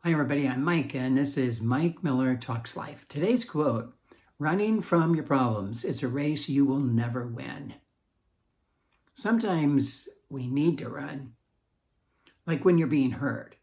Hi, everybody. I'm Mike, and this is Mike Miller Talks Life. Today's quote: running from your problems is a race you will never win. Sometimes we need to run, like when you're being hurt,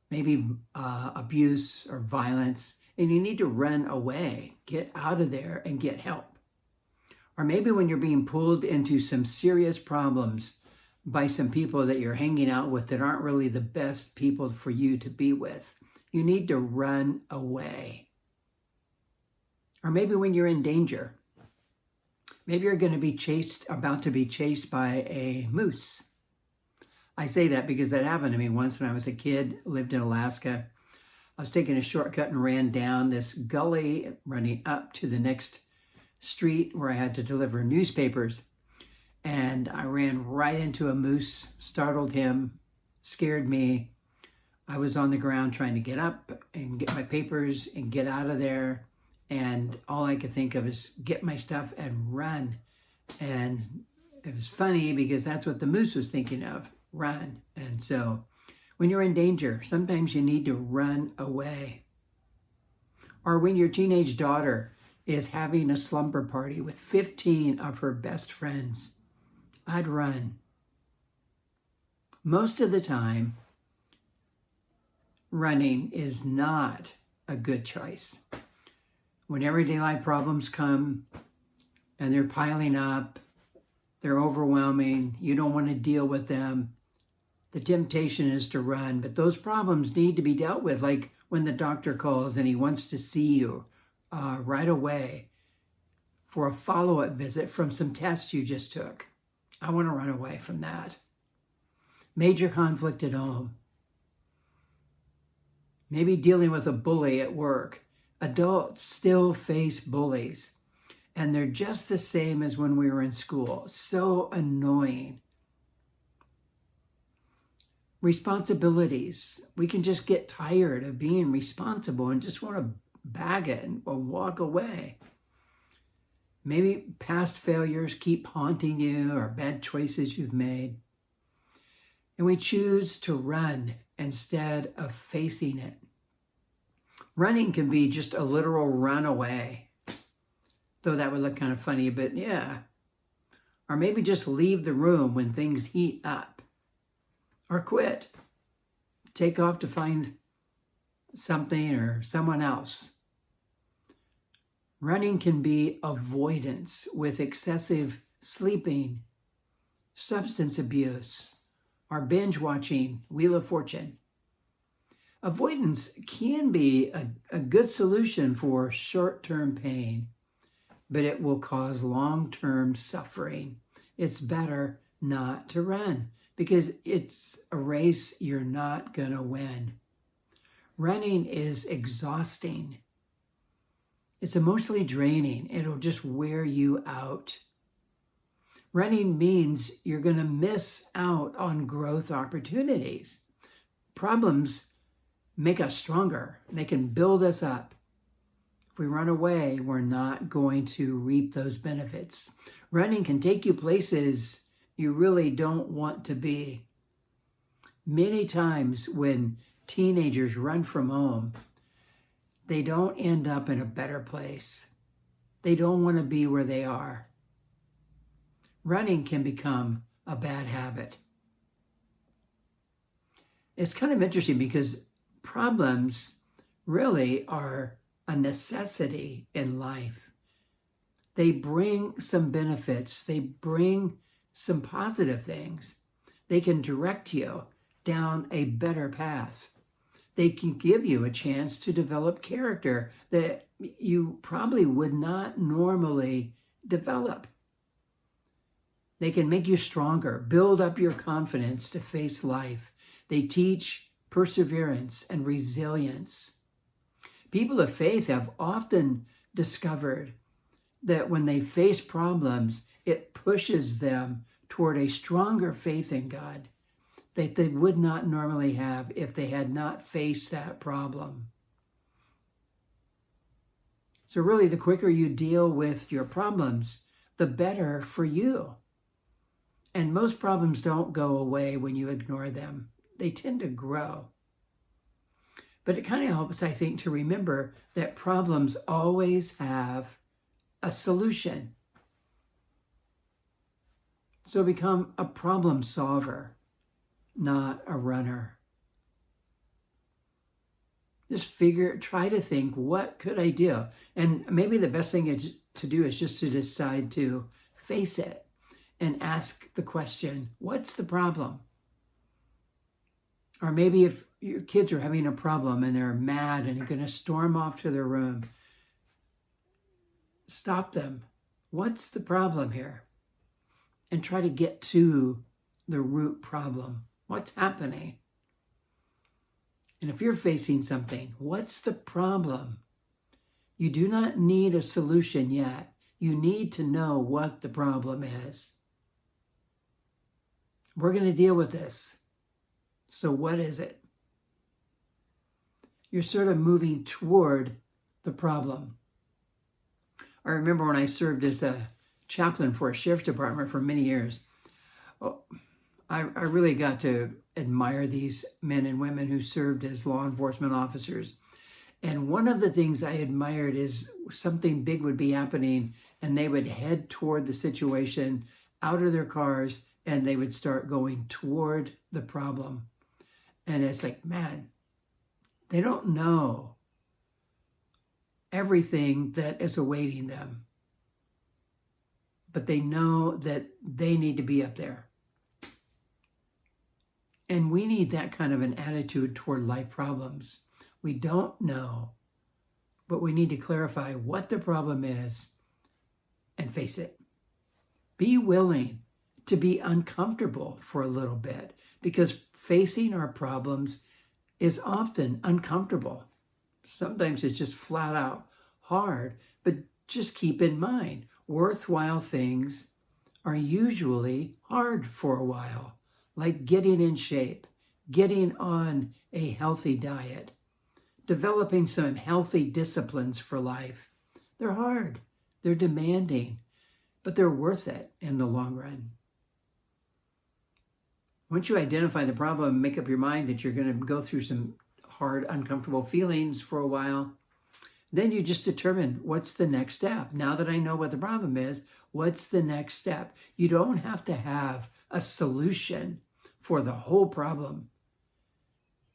maybe abuse or violence, and you need to run away, get out of there, and get help. Or maybe when you're being pulled into some serious problems by some people that you're hanging out with that aren't really the best people for you to be with. You need to run away. Or maybe when you're in danger. Maybe you're going to be about to be chased by a moose. I say that because that happened to me once when I was a kid, lived in Alaska. I was taking a shortcut and ran down this gully, running up to the next street where I had to deliver newspapers. And I ran right into a moose, startled him, scared me. I was on the ground trying to get up and get my papers and get out of there. And all I could think of is get my stuff and run. And it was funny because that's what the moose was thinking of, run. And so when you're in danger, sometimes you need to run away. Or when your teenage daughter is having a slumber party with 15 of her best friends, I'd run. Most of the time, running is not a good choice. When everyday life problems come and they're piling up, they're overwhelming, you don't want to deal with them, the temptation is to run. But those problems need to be dealt with, like when the doctor calls and he wants to see you right away for a follow-up visit from some tests you just took. I want to run away from that. Major conflict at home. Maybe dealing with a bully at work. Adults still face bullies, and they're just the same as when we were in school. So annoying. Responsibilities. We can just get tired of being responsible and just want to bag it or walk away. Maybe past failures keep haunting you or bad choices you've made. And we choose to run instead of facing it. Running can be just a literal run away, though that would look kind of funny, but yeah. Or maybe just leave the room when things heat up. Or quit. Take off to find something or someone else. Running can be avoidance with excessive sleeping, substance abuse, or binge watching Wheel of Fortune. Avoidance can be a good solution for short-term pain, but it will cause long-term suffering. It's better not to run because it's a race you're not going to win. Running is exhausting. It's emotionally draining. It'll just wear you out. Running means you're going to miss out on growth opportunities. Problems make us stronger. They can build us up. If we run away, we're not going to reap those benefits. Running can take you places you really don't want to be. Many times when teenagers run from home, they don't end up in a better place. They don't want to be where they are. Running can become a bad habit. It's kind of interesting because problems really are a necessity in life. They bring some benefits. They bring some positive things. They can direct you down a better path. They can give you a chance to develop character that you probably would not normally develop. They can make you stronger, build up your confidence to face life. They teach perseverance and resilience. People of faith have often discovered that when they face problems, it pushes them toward a stronger faith in God that they would not normally have if they had not faced that problem. So really, the quicker you deal with your problems, the better for you. And most problems don't go away when you ignore them. They tend to grow. But it kind of helps, I think, to remember that problems always have a solution. So become a problem solver, not a runner. Just try to think, what could I do? And maybe the best thing to do is just to decide to face it and ask the question, what's the problem? Or maybe if your kids are having a problem and they're mad and you're going to storm off to their room, stop them. What's the problem here? And try to get to the root problem. What's happening? And if you're facing something, what's the problem? You do not need a solution yet. You need to know what the problem is. We're going to deal with this. So what is it? You're sort of moving toward the problem. I remember when I served as a chaplain for a sheriff's department for many years, I really got to admire these men and women who served as law enforcement officers. And one of the things I admired is something big would be happening and they would head toward the situation out of their cars and they would start going toward the problem. And it's like, man, they don't know everything that is awaiting them, but they know that they need to be up there. And we need that kind of an attitude toward life problems. We don't know, but we need to clarify what the problem is and face it. Be willing to be uncomfortable for a little bit, because facing our problems is often uncomfortable. Sometimes it's just flat out hard, but just keep in mind, worthwhile things are usually hard for a while, like getting in shape, getting on a healthy diet, developing some healthy disciplines for life. They're hard, they're demanding, but they're worth it in the long run. Once you identify the problem, make up your mind that you're going to go through some hard, uncomfortable feelings for a while, then you just determine what's the next step. Now that I know what the problem is, what's the next step? You don't have to have a solution for the whole problem.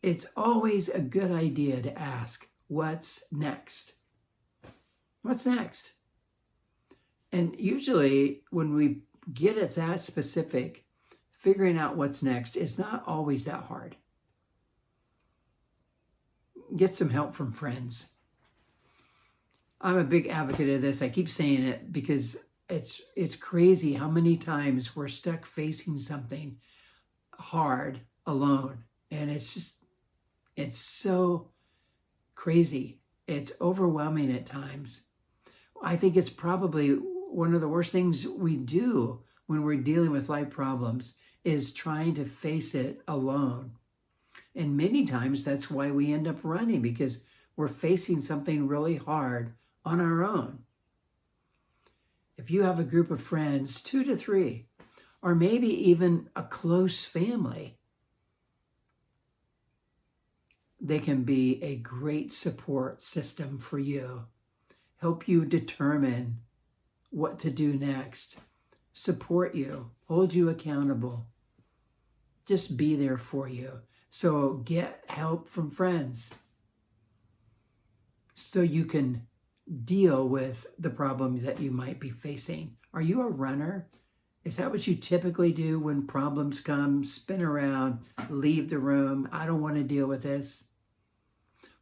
It's always a good idea to ask, what's next? What's next? And usually when we get it that specific, figuring out what's next is not always that hard. Get some help from friends. I'm a big advocate of this. I keep saying it because it's crazy how many times we're stuck facing something hard alone. And it's so crazy. It's overwhelming at times. I think it's probably one of the worst things we do when we're dealing with life problems is trying to face it alone. And many times that's why we end up running, because we're facing something really hard on our own. If you have a group of friends, 2 to 3, or maybe even a close family, they can be a great support system for you, help you determine what to do next, support you, hold you accountable, just be there for you. So get help from friends so you can deal with the problem that you might be facing. Are you a runner? Is that what you typically do when problems come? Spin around, leave the room. I don't want to deal with this.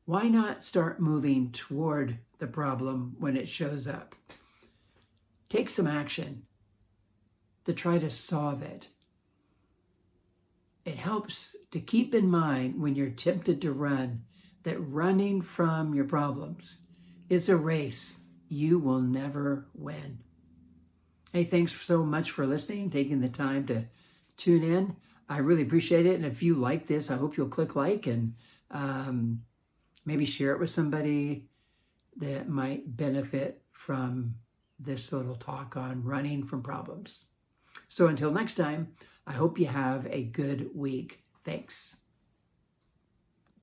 Why not start moving toward the problem when it shows up? Take some action to try to solve it. It helps to keep in mind when you're tempted to run that running from your problems is a race you will never win. Hey, thanks so much for listening, taking the time to tune in. I really appreciate it. And if you like this, I hope you'll click like and maybe share it with somebody that might benefit from this little talk on running from problems. So until next time, I hope you have a good week. Thanks.